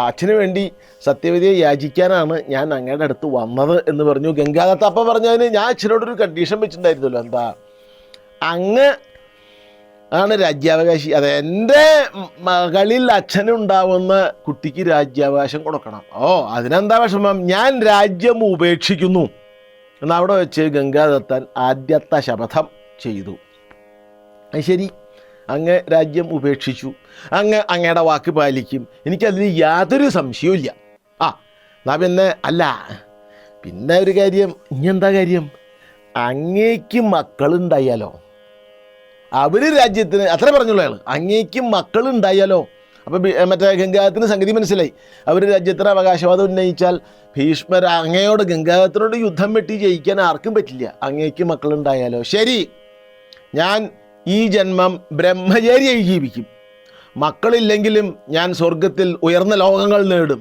അച്ഛന് വേണ്ടി സത്യവതിയെ യാചിക്കാനാണ് ഞാൻ അങ്ങയുടെ അടുത്ത് വന്നത് എന്ന് പറഞ്ഞു ഗംഗാദത്ത. അപ്പം പറഞ്ഞതിന് ഞാൻ അച്ഛനോടൊരു കണ്ടീഷൻ വെച്ചിട്ടുണ്ടായിരുന്നല്ലോ. എന്താ? അങ്ങ് ആണ് രാജ്യാവകാശി. അതെ, എൻ്റെ മകളിൽ അച്ഛനുണ്ടാവുന്ന കുട്ടിക്ക് രാജ്യാവകാശം കൊടുക്കണം. അതിനെന്താ വിഷമം? ഞാൻ രാജ്യം ഉപേക്ഷിക്കുന്നു എന്നവിടെ വെച്ച് ഗംഗാദത്തൻ ആദ്യത്തെ ശപഥം ചെയ്തു. ശരി, അങ്ങ് രാജ്യം ഉപേക്ഷിച്ചു, അങ്ങയുടെ വാക്ക് പാലിക്കും, എനിക്കതിന് യാതൊരു സംശയവുമില്ല. എന്നാ പിന്നെ ഒരു കാര്യം. ഇനി എന്താ കാര്യം? അങ്ങേക്ക് മക്കളുണ്ടായാലോ? അവർ രാജ്യത്തിന് അത്ര പറഞ്ഞുള്ളൂ അയാൾ. അങ്ങേക്ക് മക്കളുണ്ടായാലോ? അപ്പം മറ്റേ ഗംഗാദത്തിന് സംഗതി മനസ്സിലായി. അവർ രാജ്യത്തിന് അവകാശവാദം ഉന്നയിച്ചാൽ ഭീഷ്മർ അങ്ങയോട് ഗംഗാദത്തിനോട് യുദ്ധം വെട്ടി ജയിക്കാൻ ആർക്കും പറ്റില്ല. അങ്ങേക്ക് മക്കളുണ്ടായാലോ? ശരി, ഞാൻ ഈ ജന്മം ബ്രഹ്മചാരിയായി ജീവിക്കും. മക്കളില്ലെങ്കിലും ഞാൻ സ്വർഗത്തിൽ ഉയർന്ന ലോകങ്ങൾ നേടും.